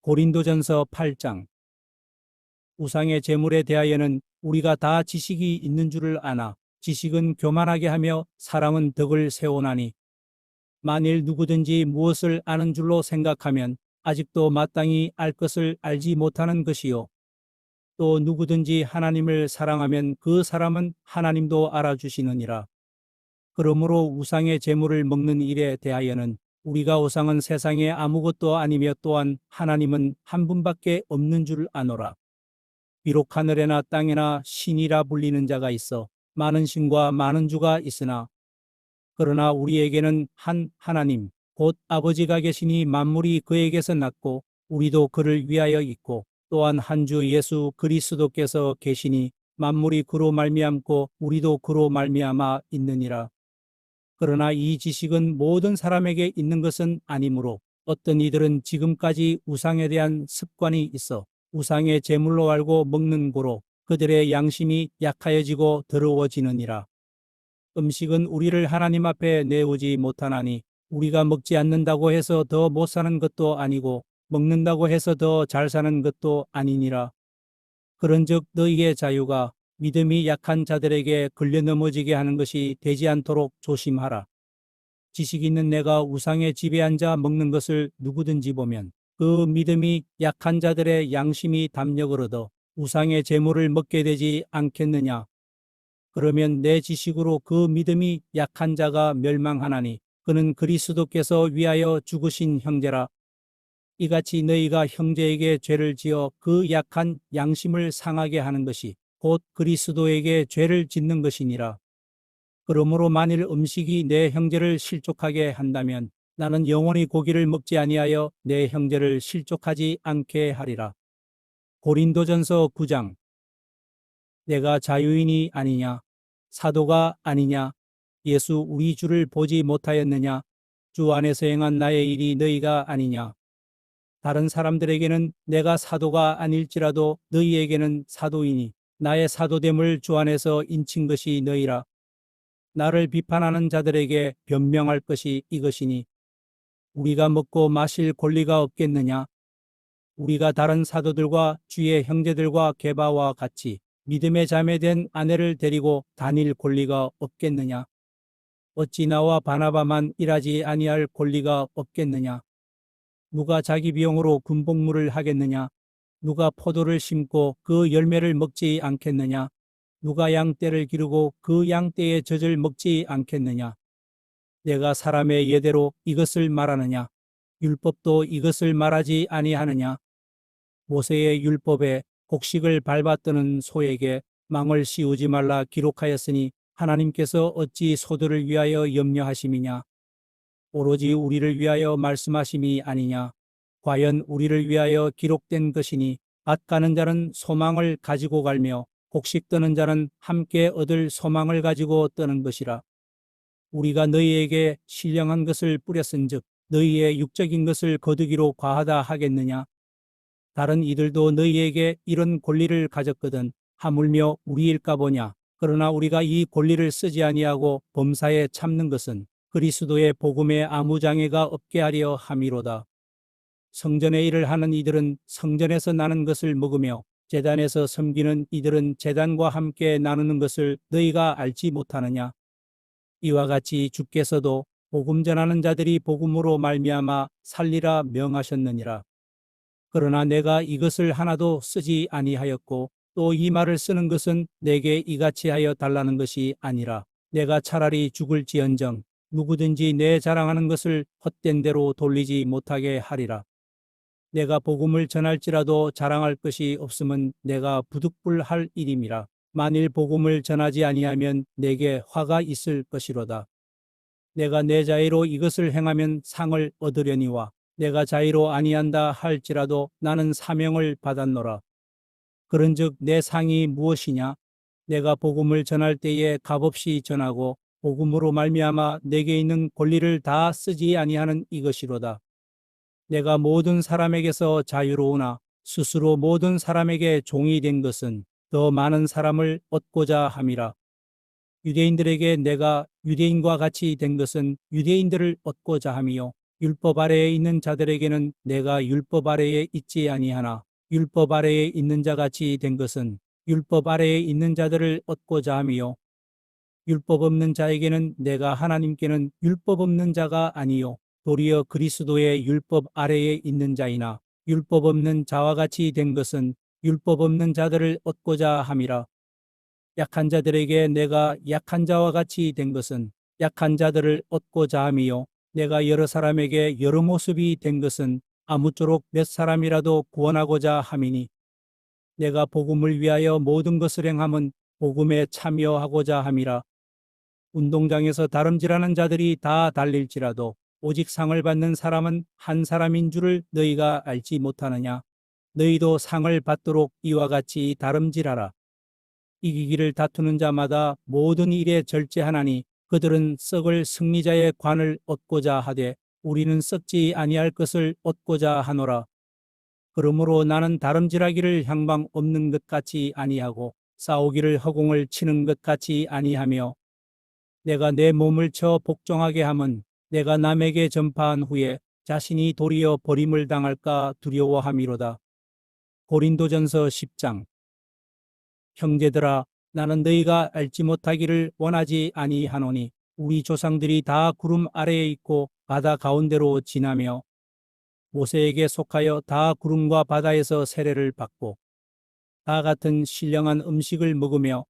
고린도전서 8장. 우상의 제물에 대하여는 우리가 다 지식이 있는 줄을 아나 지식은 교만하게 하며 사랑은 덕을 세우나니, 만일 누구든지 무엇을 아는 줄로 생각하면 아직도 마땅히 알 것을 알지 못하는 것이요, 또 누구든지 하나님을 사랑하면 그 사람은 하나님도 알아주시느니라. 그러므로 우상의 제물을 먹는 일에 대하여는 우리가 우상은 세상에 아무것도 아니며 또한 하나님은 한 분밖에 없는 줄 아노라. 비록 하늘에나 땅에나 신이라 불리는 자가 있어 많은 신과 많은 주가 있으나, 그러나 우리에게는 한 하나님 곧 아버지가 계시니 만물이 그에게서 났고 우리도 그를 위하여 있고, 또한 한 주 예수 그리스도께서 계시니 만물이 그로 말미암고 우리도 그로 말미암아 있느니라. 그러나 이 지식은 모든 사람에게 있는 것은 아니므로 어떤 이들은 지금까지 우상에 대한 습관이 있어 우상의 제물로 알고 먹는 고로 그들의 양심이 약하여지고 더러워지느니라. 음식은 우리를 하나님 앞에 내오지 못하나니, 우리가 먹지 않는다고 해서 더 못 사는 것도 아니고 먹는다고 해서 더 잘 사는 것도 아니니라. 그런즉 너희의 자유가 믿음이 약한 자들에게 걸려 넘어지게 하는 것이 되지 않도록 조심하라. 지식 있는 내가 우상의 집에 앉아 먹는 것을 누구든지 보면 그 믿음이 약한 자들의 양심이 담력을 얻어 우상의 제물을 먹게 되지 않겠느냐. 그러면 내 지식으로 그 믿음이 약한 자가 멸망하나니 그는 그리스도께서 위하여 죽으신 형제라. 이같이 너희가 형제에게 죄를 지어 그 약한 양심을 상하게 하는 것이 곧 그리스도에게 죄를 짓는 것이니라. 그러므로 만일 음식이 내 형제를 실족하게 한다면 나는 영원히 고기를 먹지 아니하여 내 형제를 실족하지 않게 하리라. 고린도전서 9장. 내가 자유인이 아니냐? 사도가 아니냐? 예수 우리 주를 보지 못하였느냐? 주 안에서 행한 나의 일이 너희가 아니냐? 다른 사람들에게는 내가 사도가 아닐지라도 너희에게는 사도이니 나의 사도됨을 주 안에서 인친 것이 너희라. 나를 비판하는 자들에게 변명할 것이 이것이니, 우리가 먹고 마실 권리가 없겠느냐? 우리가 다른 사도들과 주의 형제들과 게바와 같이 믿음의 자매된 아내를 데리고 다닐 권리가 없겠느냐? 어찌 나와 바나바만 일하지 아니할 권리가 없겠느냐? 누가 자기 비용으로 군복무를 하겠느냐? 누가 포도를 심고 그 열매를 먹지 않겠느냐? 누가 양떼를 기르고 그 양떼의 젖을 먹지 않겠느냐? 내가 사람의 예대로 이것을 말하느냐? 율법도 이것을 말하지 아니하느냐? 모세의 율법에 곡식을 밟아뜨는 소에게 망을 씌우지 말라 기록하였으니 하나님께서 어찌 소들을 위하여 염려하심이냐? 오로지 우리를 위하여 말씀하심이 아니냐? 과연 우리를 위하여 기록된 것이니, 밭 가는 자는 소망을 가지고 갈며 곡식 뜨는 자는 함께 얻을 소망을 가지고 뜨는 것이라. 우리가 너희에게 신령한 것을 뿌렸은즉 너희의 육적인 것을 거두기로 과하다 하겠느냐? 다른 이들도 너희에게 이런 권리를 가졌거든 하물며 우리일까 보냐? 그러나 우리가 이 권리를 쓰지 아니하고 범사에 참는 것은 그리스도의 복음에 아무 장애가 없게 하려 함이로다. 성전의 일을 하는 이들은 성전에서 나는 것을 먹으며 제단에서 섬기는 이들은 제단과 함께 나누는 것을 너희가 알지 못하느냐? 이와 같이 주께서도 복음 전하는 자들이 복음으로 말미암아 살리라 명하셨느니라. 그러나 내가 이것을 하나도 쓰지 아니하였고 또 이 말을 쓰는 것은 내게 이같이 하여 달라는 것이 아니라 내가 차라리 죽을지언정 누구든지 내 자랑하는 것을 헛된 대로 돌리지 못하게 하리라. 내가 복음을 전할지라도 자랑할 것이 없음은 내가 부득불할 일임이라. 만일 복음을 전하지 아니하면 내게 화가 있을 것이로다. 내가 내 자의로 이것을 행하면 상을 얻으려니와 내가 자의로 아니한다 할지라도 나는 사명을 받았노라. 그런즉 내 상이 무엇이냐? 내가 복음을 전할 때에 값없이 전하고 복음으로 말미암아 내게 있는 권리를 다 쓰지 아니하는 이것이로다. 내가 모든 사람에게서 자유로우나 스스로 모든 사람에게 종이 된 것은 더 많은 사람을 얻고자 함이라. 유대인들에게 내가 유대인과 같이 된 것은 유대인들을 얻고자 함이요, 율법 아래에 있는 자들에게는 내가 율법 아래에 있지 아니하나 율법 아래에 있는 자 같이 된 것은 율법 아래에 있는 자들을 얻고자 함이요 율법 없는 자에게는 내가 하나님께는 율법 없는 자가 아니요 도리어 그리스도의 율법 아래에 있는 자이나 율법 없는 자와 같이 된 것은 율법 없는 자들을 얻고자 함이라. 약한 자들에게 내가 약한 자와 같이 된 것은 약한 자들을 얻고자 함이요 내가 여러 사람에게 여러 모습이 된 것은 아무쪼록 몇 사람이라도 구원하고자 함이니 내가 복음을 위하여 모든 것을 행함은 복음에 참여하고자 함이라. 운동장에서 다름질하는 자들이 다 달릴지라도 오직 상을 받는 사람은 한 사람인 줄을 너희가 알지 못하느냐. 너희도 상을 받도록 이와 같이 다름질하라. 이기기를 다투는 자마다 모든 일에 절제하나니 그들은 썩을 승리자의 관을 얻고자 하되 우리는 썩지 아니할 것을 얻고자 하노라. 그러므로 나는 다름질하기를 향방 없는 것 같이 아니하고 싸우기를 허공을 치는 것 같이 아니하며 내가 내 몸을 쳐 복종하게 함은 내가 남에게 전파한 후에 자신이 도리어 버림을 당할까 두려워함이로다. 고린도전서 10장. 형제들아 나는 너희가 알지 못하기를 원하지 아니하노니 우리 조상들이 다 구름 아래에 있고 바다 가운데로 지나며 모세에게 속하여 다 구름과 바다에서 세례를 받고 다 같은 신령한 음식을 먹으며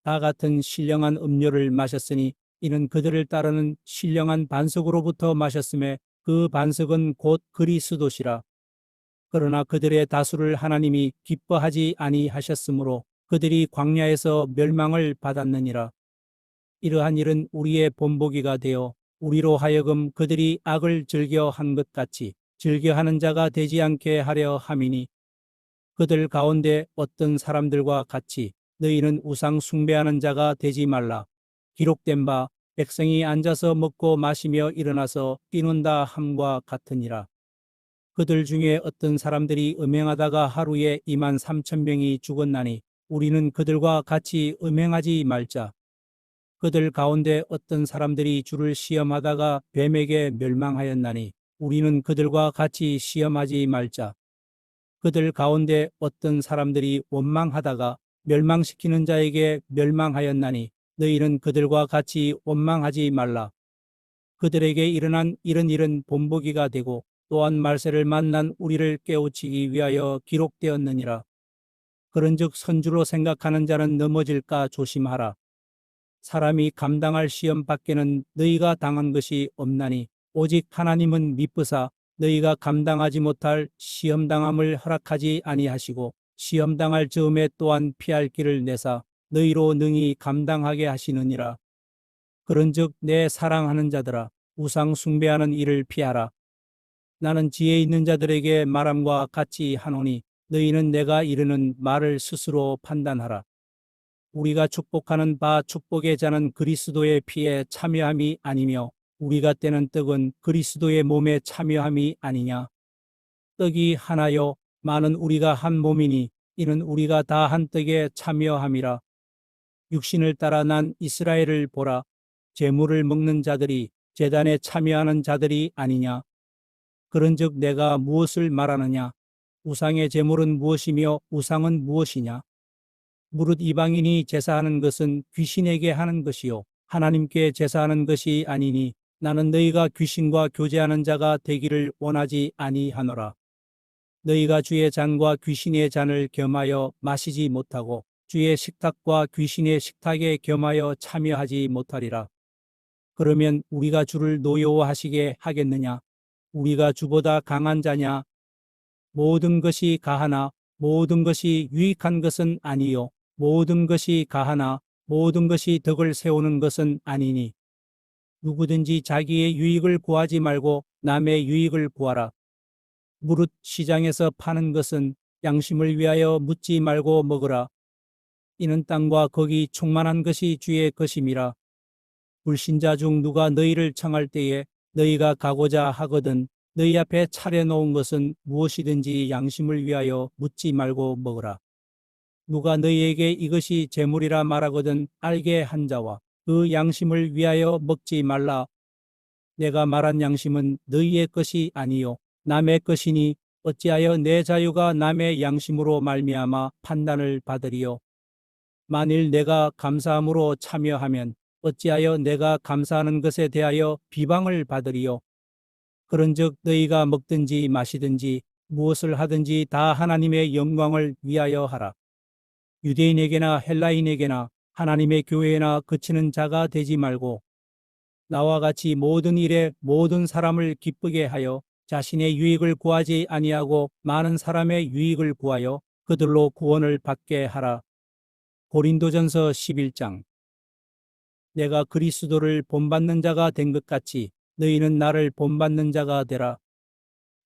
다 같은 신령한 음료를 마셨으니 이는 그들을 따르는 신령한 반석으로부터 마셨음에 그 반석은 곧 그리스도시라. 그러나 그들의 다수를 하나님이 기뻐하지 아니하셨으므로 그들이 광야에서 멸망을 받았느니라. 이러한 일은 우리의 본보기가 되어 우리로 하여금 그들이 악을 즐겨한 것 같이 즐겨하는 자가 되지 않게 하려 함이니 그들 가운데 어떤 사람들과 같이 너희는 우상 숭배하는 자가 되지 말라. 기록된 바 백성이 앉아서 먹고 마시며 일어나서 뛰논다 함과 같으니라. 그들 중에 어떤 사람들이 음행하다가 하루에 23,000명이 죽었나니 우리는 그들과 같이 음행하지 말자. 그들 가운데 어떤 사람들이 주를 시험하다가 뱀에게 멸망하였나니 우리는 그들과 같이 시험하지 말자. 그들 가운데 어떤 사람들이 원망하다가 멸망시키는 자에게 멸망하였나니 너희는 그들과 같이 원망하지 말라. 그들에게 일어난 이런 일은 본보기가 되고 또한 말세를 만난 우리를 깨우치기 위하여 기록되었느니라. 그런즉 선주로 생각하는 자는 넘어질까 조심하라. 사람이 감당할 시험 밖에는 너희가 당한 것이 없나니 오직 하나님은 미쁘사 너희가 감당하지 못할 시험당함을 허락하지 아니하시고 시험당할 즈음에 또한 피할 길을 내사 너희로 능히 감당하게 하시느니라. 그런즉 내 사랑하는 자들아 우상 숭배하는 일을 피하라. 나는 지혜 있는 자들에게 말함과 같이 하노니 너희는 내가 이르는 말을 스스로 판단하라. 우리가 축복하는 바 축복의 자는 그리스도의 피에 참여함이 아니며 우리가 떼는 떡은 그리스도의 몸에 참여함이 아니냐. 떡이 하나요 많은 우리가 한 몸이니 이는 우리가 다 한 떡에 참여함이라. 육신을 따라 난 이스라엘을 보라. 제물을 먹는 자들이 제단에 참여하는 자들이 아니냐. 그런즉 내가 무엇을 말하느냐. 우상의 제물은 무엇이며 우상은 무엇이냐. 무릇 이방인이 제사하는 것은 귀신에게 하는 것이요 하나님께 제사하는 것이 아니니 나는 너희가 귀신과 교제하는 자가 되기를 원하지 아니하노라. 너희가 주의 잔과 귀신의 잔을 겸하여 마시지 못하고 주의 식탁과 귀신의 식탁에 겸하여 참여하지 못하리라. 그러면 우리가 주를 노여워하시게 하겠느냐? 우리가 주보다 강한 자냐? 모든 것이 가하나 모든 것이 유익한 것은 아니요 모든 것이 가하나 모든 것이 덕을 세우는 것은 아니니 누구든지 자기의 유익을 구하지 말고 남의 유익을 구하라. 무릇 시장에서 파는 것은 양심을 위하여 묻지 말고 먹으라. 이는 땅과 거기 충만한 것이 주의 것임이라. 불신자 중 누가 너희를 청할 때에 너희가 가고자 하거든 너희 앞에 차려놓은 것은 무엇이든지 양심을 위하여 묻지 말고 먹으라. 누가 너희에게 이것이 재물이라 말하거든 알게 한 자와 그 양심을 위하여 먹지 말라. 내가 말한 양심은 너희의 것이 아니요 남의 것이니 어찌하여 내 자유가 남의 양심으로 말미암아 판단을 받으리요. 만일 내가 감사함으로 참여하면 어찌하여 내가 감사하는 것에 대하여 비방을 받으리요. 그런즉 너희가 먹든지 마시든지 무엇을 하든지 다 하나님의 영광을 위하여 하라. 유대인에게나 헬라인에게나 하나님의 교회나 그치는 자가 되지 말고 나와 같이 모든 일에 모든 사람을 기쁘게 하여 자신의 유익을 구하지 아니하고 많은 사람의 유익을 구하여 그들로 구원을 받게 하라. 고린도전서 11장. 내가 그리스도를 본받는 자가 된 것 같이 너희는 나를 본받는 자가 되라.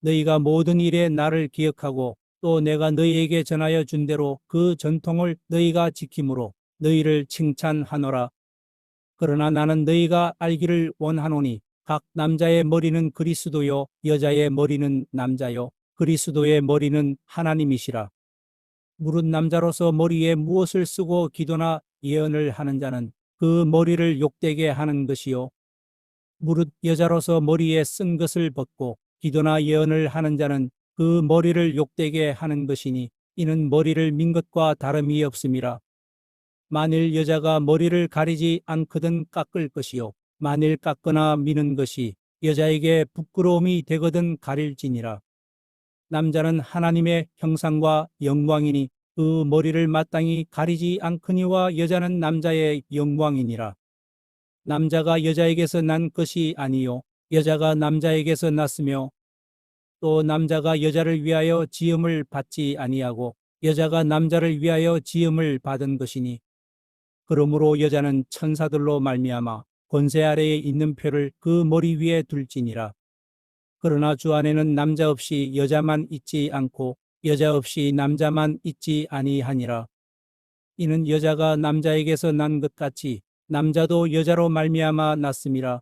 너희가 모든 일에 나를 기억하고 또 내가 너희에게 전하여 준 대로 그 전통을 너희가 지킴으로 너희를 칭찬하노라. 그러나 나는 너희가 알기를 원하노니 각 남자의 머리는 그리스도요 여자의 머리는 남자요 그리스도의 머리는 하나님이시라. 무릇 남자로서 머리에 무엇을 쓰고 기도나 예언을 하는 자는 그 머리를 욕되게 하는 것이요 무릇 여자로서 머리에 쓴 것을 벗고 기도나 예언을 하는 자는 그 머리를 욕되게 하는 것이니 이는 머리를 민 것과 다름이 없음이라. 만일 여자가 머리를 가리지 않거든 깎을 것이요 만일 깎거나 미는 것이 여자에게 부끄러움이 되거든 가릴지니라. 남자는 하나님의 형상과 영광이니 그 머리를 마땅히 가리지 않거니와 여자는 남자의 영광이니라. 남자가 여자에게서 난 것이 아니요 여자가 남자에게서 났으며 또 남자가 여자를 위하여 지음을 받지 아니하고 여자가 남자를 위하여 지음을 받은 것이니 그러므로 여자는 천사들로 말미암아 권세 아래에 있는 표를 그 머리 위에 둘지니라. 그러나 주 안에는 남자 없이 여자만 있지 않고 여자 없이 남자만 있지 아니하니라. 이는 여자가 남자에게서 난 것 같이 남자도 여자로 말미암아 났음이라.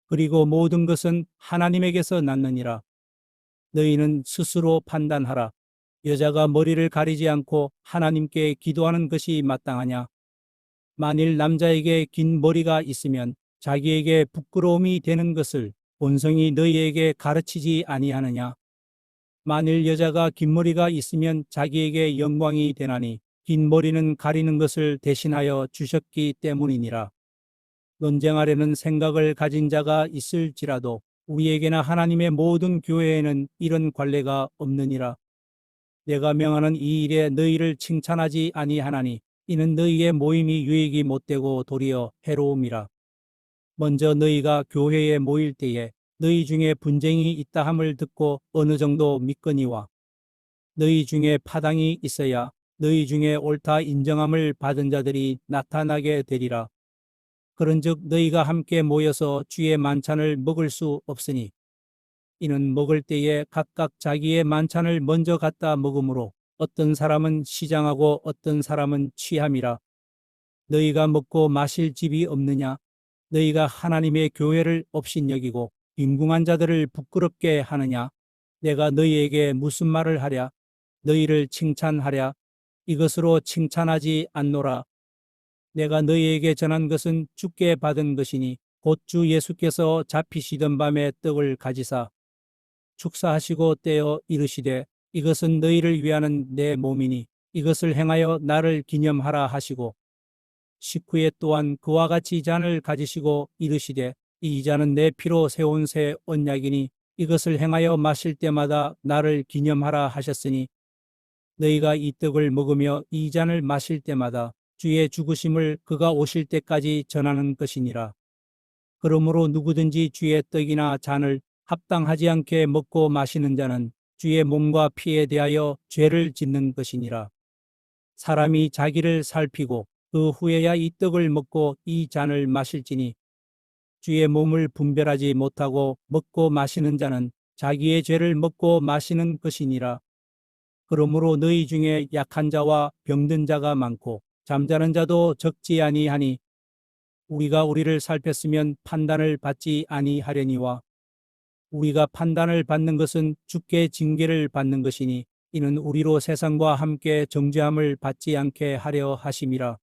그리고 모든 것은 하나님에게서 났느니라. 너희는 스스로 판단하라. 여자가 머리를 가리지 않고 하나님께 기도하는 것이 마땅하냐? 만일 남자에게 긴 머리가 있으면 자기에게 부끄러움이 되는 것을 본성이 너희에게 가르치지 아니하느냐? 만일 여자가 긴 머리가 있으면 자기에게 영광이 되나니 긴 머리는 가리는 것을 대신하여 주셨기 때문이니라. 논쟁하려는 생각을 가진 자가 있을지라도 우리에게나 하나님의 모든 교회에는 이런 관례가 없느니라. 내가 명하는 이 일에 너희를 칭찬하지 아니하나니 이는 너희의 모임이 유익이 못되고 도리어 해로움이라. 먼저 너희가 교회에 모일 때에 너희 중에 분쟁이 있다 함을 듣고 어느 정도 믿거니와 너희 중에 파당이 있어야 너희 중에 옳다 인정함을 받은 자들이 나타나게 되리라. 그런즉 너희가 함께 모여서 주의 만찬을 먹을 수 없으니 이는 먹을 때에 각각 자기의 만찬을 먼저 갖다 먹으므로 어떤 사람은 시장하고 어떤 사람은 취함이라. 너희가 먹고 마실 집이 없느냐? 너희가 하나님의 교회를 업신여기고 빈궁한 자들을 부끄럽게 하느냐? 내가 너희에게 무슨 말을 하랴? 너희를 칭찬하랴? 이것으로 칭찬하지 않노라. 내가 너희에게 전한 것은 주께 받은 것이니 곧 주 예수께서 잡히시던 밤에 떡을 가지사 축사하시고 떼어 이르시되 이것은 너희를 위하는 내 몸이니 이것을 행하여 나를 기념하라 하시고 식후에 또한 그와 같이 잔을 가지시고 이르시되 이 잔은 내 피로 세운 새 언약이니 이것을 행하여 마실 때마다 나를 기념하라 하셨으니 너희가 이 떡을 먹으며 이 잔을 마실 때마다 주의 죽으심을 그가 오실 때까지 전하는 것이니라. 그러므로 누구든지 주의 떡이나 잔을 합당하지 않게 먹고 마시는 자는 주의 몸과 피에 대하여 죄를 짓는 것이니라. 사람이 자기를 살피고 그 후에야 이 떡을 먹고 이 잔을 마실지니 주의 몸을 분별하지 못하고 먹고 마시는 자는 자기의 죄를 먹고 마시는 것이니라. 그러므로 너희 중에 약한 자와 병든 자가 많고 잠자는 자도 적지 아니하니 우리가 우리를 살폈으면 판단을 받지 아니하려니와 우리가 판단을 받는 것은 주께 징계를 받는 것이니 이는 우리로 세상과 함께 정죄함을 받지 않게 하려 하심이라.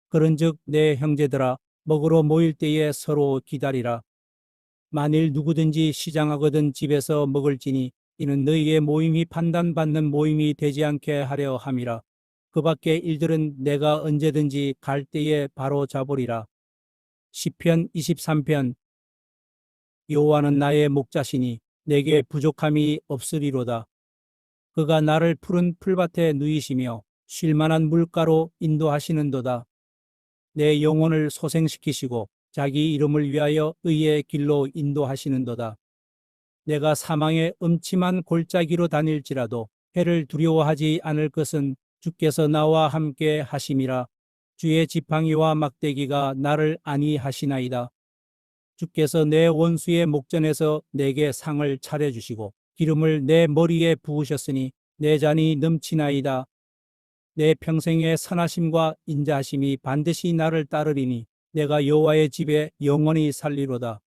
그런즉 내 형제들아 먹으러 모일 때에 서로 기다리라. 만일 누구든지 시장하거든 집에서 먹을지니 이는 너희의 모임이 판단받는 모임이 되지 않게 하려 함이라. 그 밖의 일들은 내가 언제든지 갈 때에 바로 잡으리라. 시편 23편. 여호와는 나의 목자시니 내게 부족함이 없으리로다. 그가 나를 푸른 풀밭에 누이시며 쉴만한 물가로 인도하시는도다. 내 영혼을 소생시키시고 자기 이름을 위하여 의의 길로 인도하시는도다. 내가 사망의 음침한 골짜기로 다닐지라도 해를 두려워하지 않을 것은 주께서 나와 함께 하심이라. 주의 지팡이와 막대기가 나를 안위하시나이다. 주께서 내 원수의 목전에서 내게 상을 차려주시고 기름을 내 머리에 부으셨으니 내 잔이 넘치나이다. 내 평생의 선하심과 인자하심이 반드시 나를 따르리니 내가 여호와의 집에 영원히 살리로다.